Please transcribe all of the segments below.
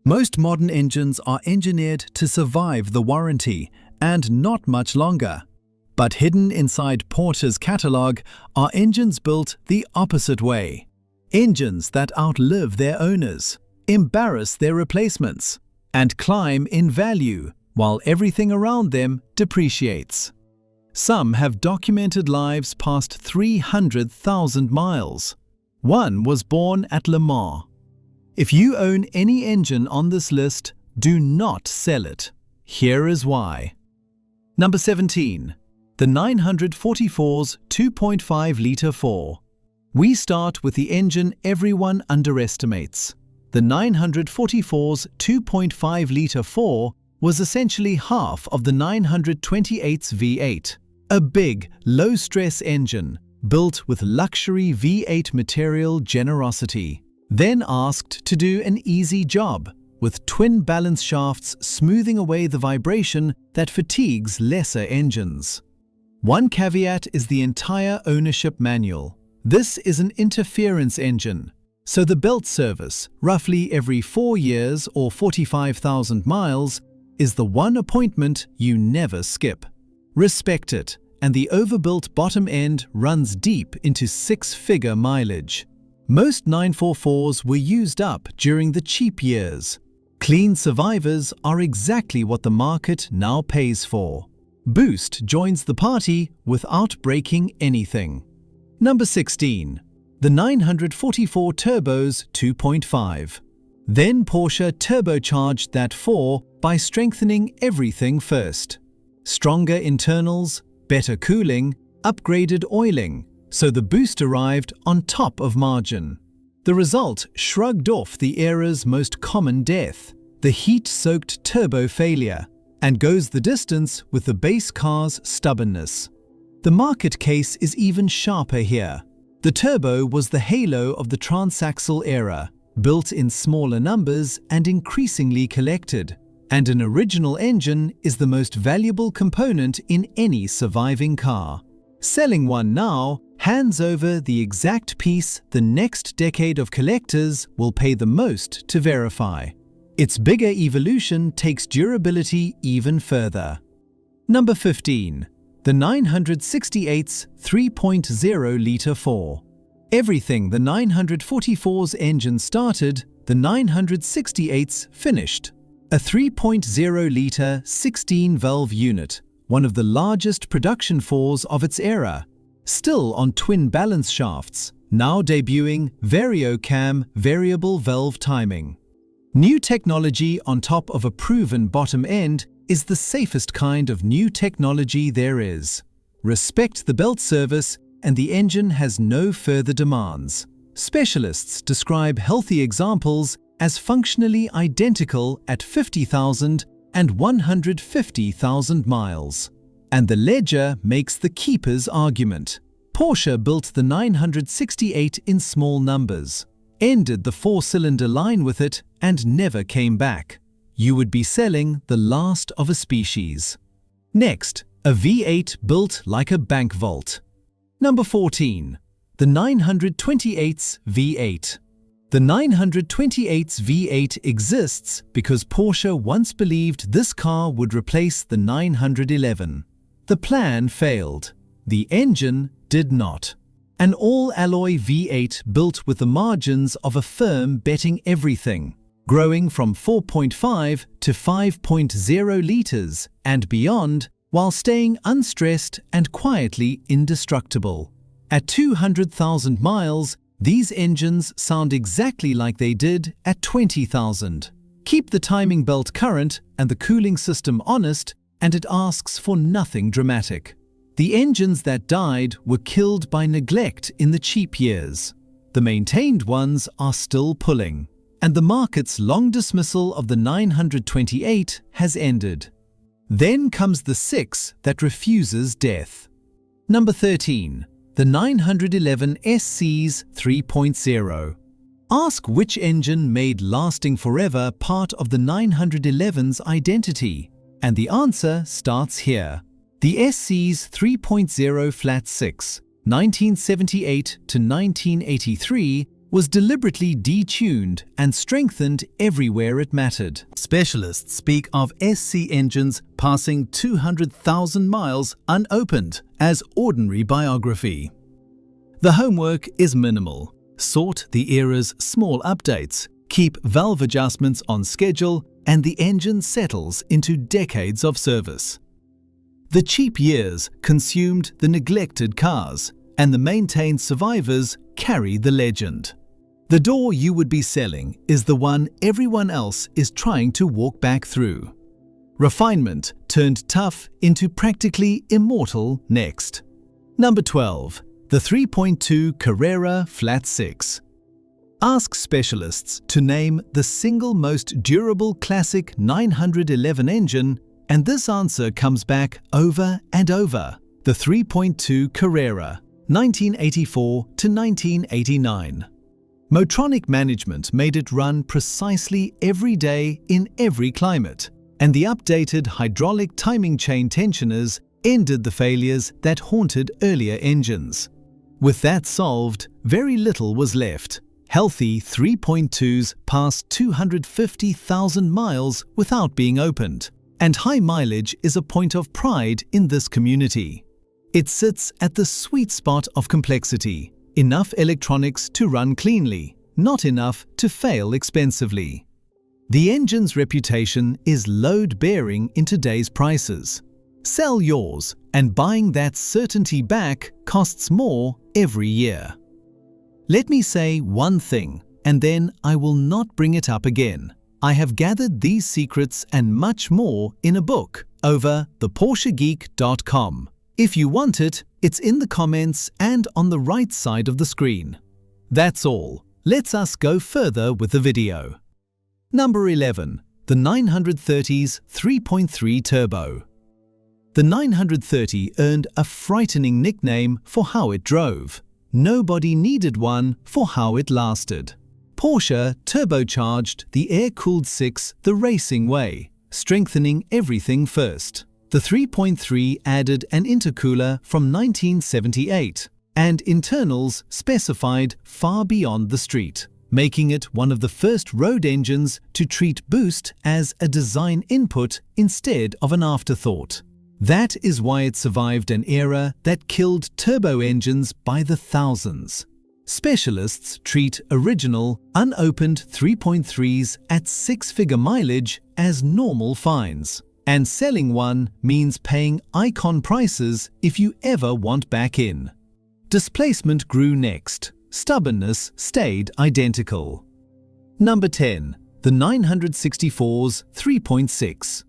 Most modern engines are engineered to survive the warranty and not much longer. But hidden inside Porsche's catalogue are engines built the opposite way. Engines that outlive their owners, embarrass their replacements, and climb in value while everything around them depreciates. Some have documented lives past 300,000 miles. One was born at Le Mans. If you own any engine on this list, do not sell it. Here is why. Number 17. The 944's 2.5-litre 4. We start with the engine everyone underestimates. The 944's 2.5-litre 4 was essentially half of the 928's V8, a big, low-stress engine built with luxury V8 material generosity, then asked to do an easy job, with twin balance shafts smoothing away the vibration that fatigues lesser engines. One caveat is the entire ownership manual. This is an interference engine, so the belt service, roughly every 4 years or 45,000 miles, is the one appointment you never skip. Respect it, and the overbuilt bottom end runs deep into 6-figure mileage. Most 944s were used up during the cheap years. Clean survivors are exactly what the market now pays for. Boost joins the party without breaking anything. Number 16. The 944 Turbo's 2.5. Then Porsche turbocharged that 4 by strengthening everything first. Stronger internals, better cooling, upgraded oiling, so the boost arrived on top of margin. The result shrugged off the era's most common death, the heat-soaked turbo failure, and goes the distance with the base car's stubbornness. The market case is even sharper here. The turbo was the halo of the transaxle era, built in smaller numbers and increasingly collected, and an original engine is the most valuable component in any surviving car. Selling one now hands over the exact piece the next decade of collectors will pay the most to verify. Its bigger evolution takes durability even further. Number 15. The 968's 3.0-litre 4. Everything the 944's engine started, the 968's finished. A 3.0-litre 16-valve unit, one of the largest production 4s of its era, still on twin balance shafts, now debuting VarioCam variable valve timing. New technology on top of a proven bottom end is the safest kind of new technology there is. Respect the belt service and the engine has no further demands. Specialists describe healthy examples as functionally identical at 50,000 and 150,000 miles. And the ledger makes the keeper's argument. Porsche built the 968 in small numbers, ended the 4-cylinder line with it, and never came back. You would be selling the last of a species. Next, a V8 built like a bank vault. Number 14. The 928's V8. The 928's V8 exists because Porsche once believed this car would replace the 911. The plan failed. The engine did not. An all-alloy V8 built with the margins of a firm betting everything, growing from 4.5 to 5.0 litres and beyond while staying unstressed and quietly indestructible. At 200,000 miles, these engines sound exactly like they did at 20,000. Keep the timing belt current and the cooling system honest, and it asks for nothing dramatic. The engines that died were killed by neglect in the cheap years. The maintained ones are still pulling, and the market's long dismissal of the 928 has ended. Then comes the 6 that refuses death. Number 13. The 911 SC's 3.0. Ask which engine made lasting forever part of the 911's identity, and the answer starts here. The SC's 3.0 Flat 6, 1978 to 1983, was deliberately detuned and strengthened everywhere it mattered. Specialists speak of SC engines passing 200,000 miles unopened as ordinary biography. The homework is minimal. Sort the era's small updates, keep valve adjustments on schedule, and the engine settles into decades of service. The cheap years consumed the neglected cars, and the maintained survivors carry the legend. The door you would be selling is the one everyone else is trying to walk back through. Refinement turned tough into practically immortal next. Number 12. The 3.2 Carrera Flat 6. Ask specialists to name the single most durable classic 911 engine, and this answer comes back over and over. The 3.2 Carrera, 1984 to 1989. Motronic management made it run precisely every day in every climate, and the updated hydraulic timing chain tensioners ended the failures that haunted earlier engines. With that solved, very little was left. Healthy 3.2s passed 250,000 miles without being opened, and high mileage is a point of pride in this community. It sits at the sweet spot of complexity. Enough electronics to run cleanly, not enough to fail expensively. The engine's reputation is load-bearing in today's prices. Sell yours, and buying that certainty back costs more every year. Let me say one thing, and then I will not bring it up again. I have gathered these secrets and much more in a book over theporschegeek.com. If you want it, it's in the comments and on the right side of the screen. That's all. Let's us go further with the video. Number 11. The 930's 3.3 Turbo. The 930 earned a frightening nickname for how it drove. Nobody needed one for how it lasted. Porsche turbocharged the air-cooled 6 the racing way, strengthening everything first. The 3.3 added an intercooler from 1978, and internals specified far beyond the street, making it one of the first road engines to treat boost as a design input instead of an afterthought. That is why it survived an era that killed turbo engines by the thousands. Specialists treat original, unopened 3.3s at six-figure mileage as normal finds. And selling one means paying icon prices if you ever want back in. Displacement grew next. Stubbornness stayed identical. Number 10. The 964's 3.6.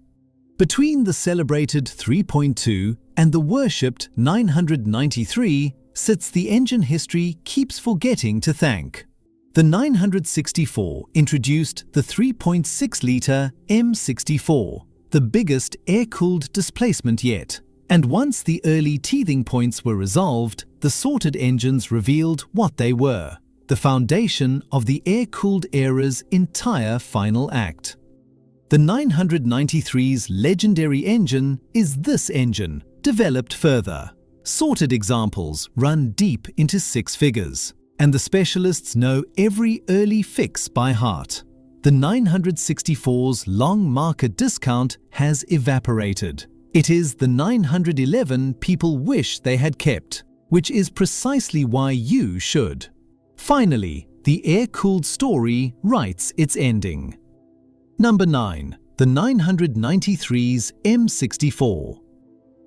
Between the celebrated 3.2 and the worshipped 993 sits the engine history keeps forgetting to thank. The 964 introduced the 3.6-litre M64. The biggest air-cooled displacement yet. And once the early teething points were resolved, the sorted engines revealed what they were, the foundation of the air-cooled era's entire final act. The 993's legendary engine is this engine, developed further. Sorted examples run deep into six figures, and the specialists know every early fix by heart. The 964's long market discount has evaporated. It is the 911 people wish they had kept, which is precisely why you should. Finally, the air-cooled story writes its ending. Number 9. The 993's M64.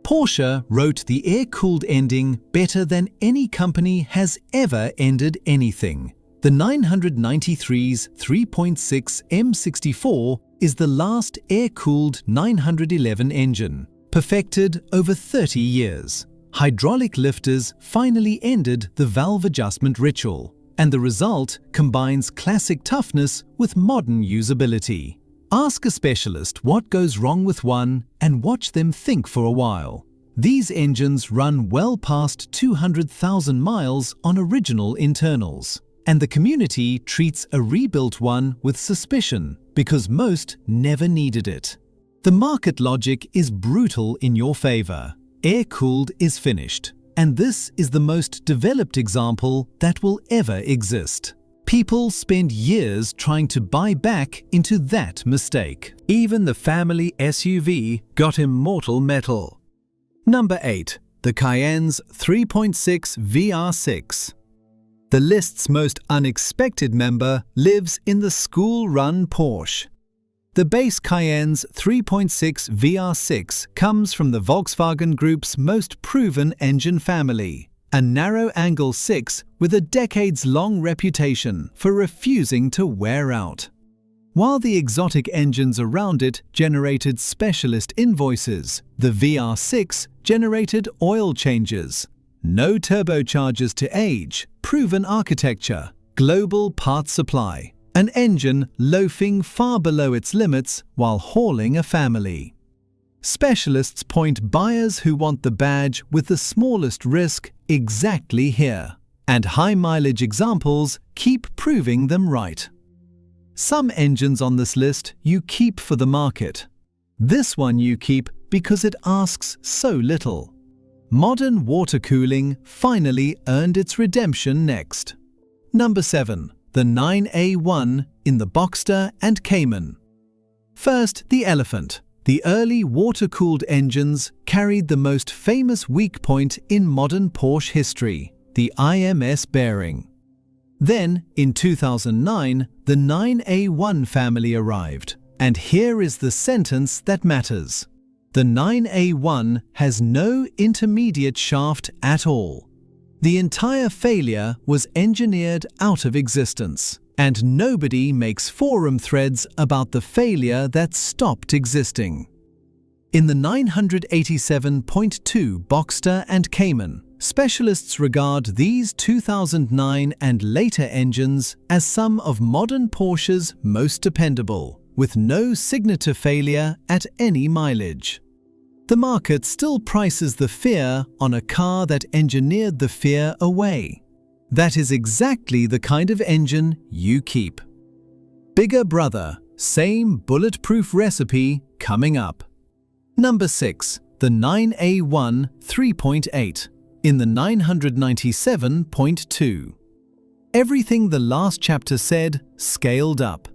Porsche wrote the air-cooled ending better than any company has ever ended anything. The 993's 3.6 M64 is the last air-cooled 911 engine, perfected over 30 years. Hydraulic lifters finally ended the valve adjustment ritual, and the result combines classic toughness with modern usability. Ask a specialist what goes wrong with one and watch them think for a while. These engines run well past 200,000 miles on original internals. And the community treats a rebuilt one with suspicion because most never needed it. The market logic is brutal in your favor. Air-cooled is finished, and this is the most developed example that will ever exist. People spend years trying to buy back into that mistake. Even the family SUV got immortal metal. Number 8. The Cayenne's 3.6 VR6. The list's most unexpected member lives in the school-run Porsche. The base Cayenne's 3.6 VR6 comes from the Volkswagen Group's most proven engine family, a narrow-angle 6 with a decades-long reputation for refusing to wear out. While the exotic engines around it generated specialist invoices, the VR6 generated oil changes, no turbochargers to age, proven architecture, global parts supply, an engine loafing far below its limits while hauling a family. Specialists point buyers who want the badge with the smallest risk exactly here, and high-mileage examples keep proving them right. Some engines on this list you keep for the market. This one you keep because it asks so little. Modern water cooling finally earned its redemption next. Number 7. The 9A1 in the Boxster and Cayman. First, the elephant. The early water-cooled engines carried the most famous weak point in modern Porsche history, the IMS bearing. Then, in 2009, the 9A1 family arrived. And here is the sentence that matters. The 9A1 has no intermediate shaft at all. The entire failure was engineered out of existence, and nobody makes forum threads about the failure that stopped existing. In the 987.2 Boxster and Cayman, specialists regard these 2009 and later engines as some of modern Porsche's most dependable, with no signature failure at any mileage. The market still prices the fear on a car that engineered the fear away. That is exactly the kind of engine you keep. Bigger brother, same bulletproof recipe coming up. Number 6. The 9A1 3.8 in the 997.2. Everything the last chapter said scaled up.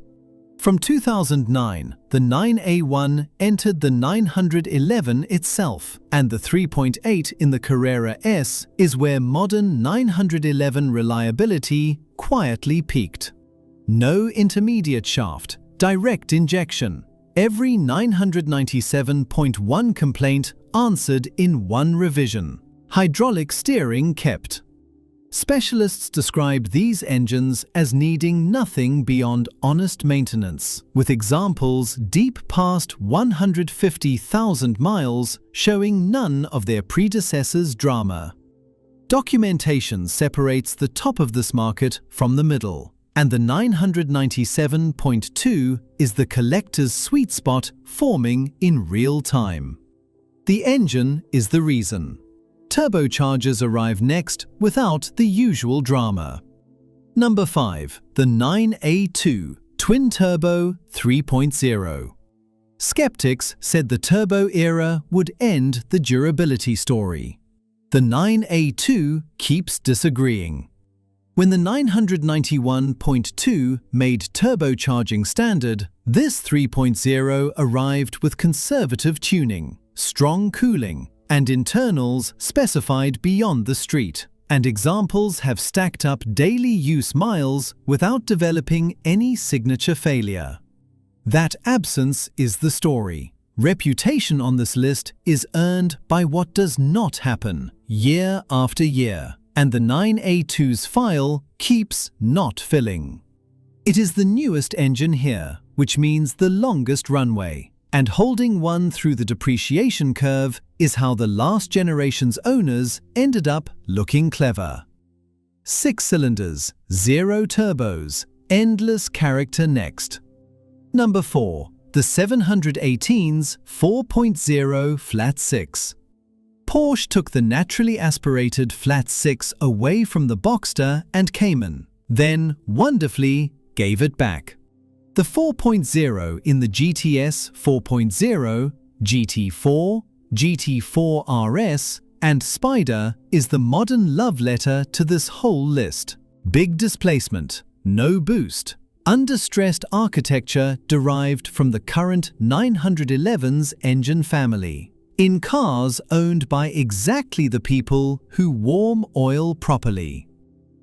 From 2009, the 9A1 entered the 911 itself, and the 3.8 in the Carrera S is where modern 911 reliability quietly peaked. No intermediate shaft, direct injection. Every 997.1 complaint answered in one revision. Hydraulic steering kept. Specialists describe these engines as needing nothing beyond honest maintenance, with examples deep past 150,000 miles showing none of their predecessors' drama. Documentation separates the top of this market from the middle, and the 997.2 is the collector's sweet spot forming in real time. The engine is the reason. Turbochargers arrive next without the usual drama. Number 5. The 9A2 Twin-Turbo 3.0. Skeptics said the turbo era would end the durability story. The 9A2 keeps disagreeing. When the 991.2 made turbocharging standard, this 3.0 arrived with conservative tuning, strong cooling, and internals specified beyond the street, and examples have stacked up daily use miles without developing any signature failure. That absence is the story. Reputation on this list is earned by what does not happen year after year, and the 9A2's file keeps not filling. It is the newest engine here, which means the longest runway. And holding one through the depreciation curve is how the last generation's owners ended up looking clever. 6 cylinders, 0 turbos, endless character next. Number 4. The 718's 4.0 Flat 6. Porsche took the naturally aspirated Flat 6 away from the Boxster and Cayman, then, wonderfully, gave it back. The 4.0 in the GTS 4.0, GT4, GT4 RS, and Spider is the modern love letter to this whole list. Big displacement, no boost. Under-stressed architecture derived from the current 911's engine family. In cars owned by exactly the people who warm oil properly.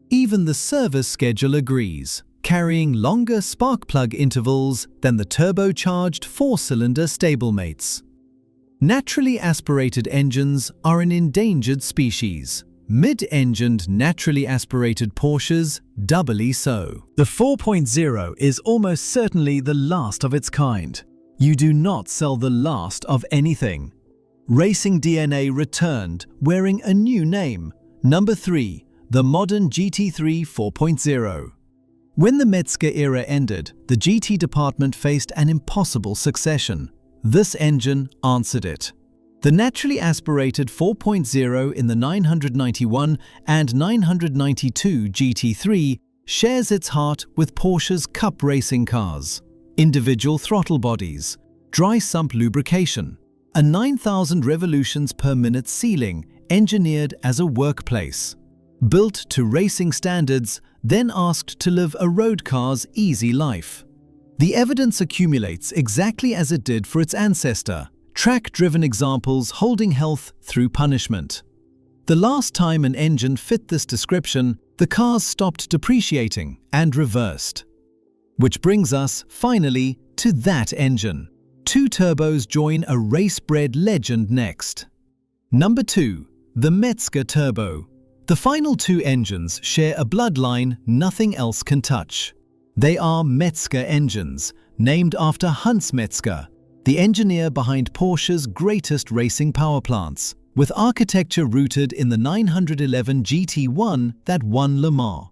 Even the service schedule agrees, carrying longer spark plug intervals than the turbocharged four-cylinder stablemates. Naturally aspirated engines are an endangered species. Mid-engined naturally aspirated Porsches doubly so. The 4.0 is almost certainly the last of its kind. You do not sell the last of anything. Racing DNA returned, wearing a new name. Number 3. The modern GT3 4.0. When the Mezger era ended, the GT department faced an impossible succession. This engine answered it. The naturally aspirated 4.0 in the 991 and 992 GT3 shares its heart with Porsche's Cup racing cars. Individual throttle bodies, dry sump lubrication, a 9,000 revolutions per minute ceiling engineered as a workplace. Built to racing standards, then asked to live a road car's easy life. The evidence accumulates exactly as it did for its ancestor. Track-driven examples holding health through punishment. The last time an engine fit this description, the cars stopped depreciating and reversed. Which brings us, finally, to that engine. Two turbos join a race-bred legend next. Number 2. The Mezger Turbo. The final two engines share a bloodline nothing else can touch. They are Mezger engines, named after Hans Mezger, the engineer behind Porsche's greatest racing power plants, with architecture rooted in the 911 GT1 that won Le Mans.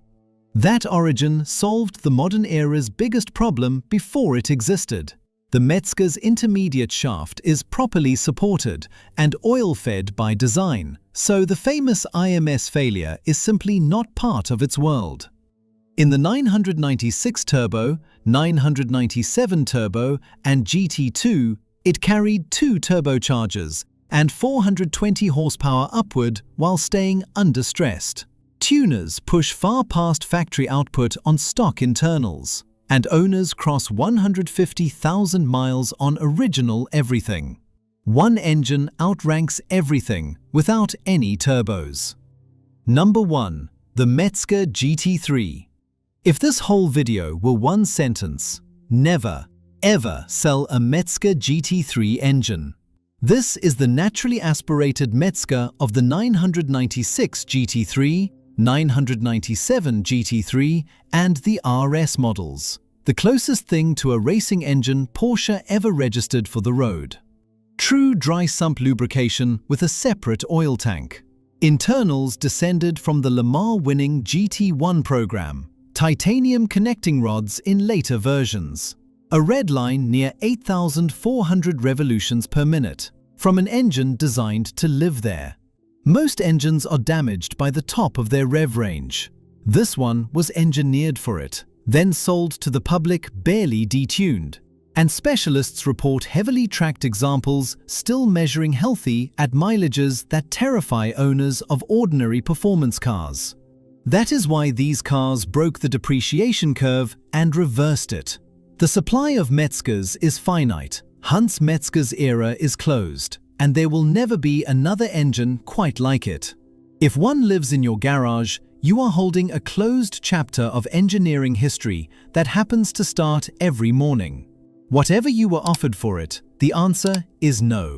That origin solved the modern era's biggest problem before it existed. The Mezger's intermediate shaft is properly supported and oil-fed by design, so the famous IMS failure is simply not part of its world. In the 996 Turbo, 997 Turbo, and GT2, it carried two turbochargers and 420 horsepower upward while staying under-stressed. Tuners push far past factory output on stock internals, and owners cross 150,000 miles on original everything. One engine outranks everything without any turbos. Number 1. The Mezger GT3. If this whole video were one sentence, never, ever sell a Mezger GT3 engine. This is the naturally aspirated Mezger of the 996 GT3, 997 GT3, and the RS models. The closest thing to a racing engine Porsche ever registered for the road. True dry sump lubrication with a separate oil tank. Internals descended from the Le Mans winning GT1 program. Titanium connecting rods in later versions. A red line near 8,400 revolutions per minute, from an engine designed to live there. Most engines are damaged by the top of their rev range. This one was engineered for it, then sold to the public barely detuned. And specialists report heavily tracked examples still measuring healthy at mileages that terrify owners of ordinary performance cars. That is why these cars broke the depreciation curve and reversed it. The supply of Mezgers is finite. Hans Mezger's era is closed, and there will never be another engine quite like it. If one lives in your garage, you are holding a closed chapter of engineering history that happens to start every morning. Whatever you were offered for it, the answer is no.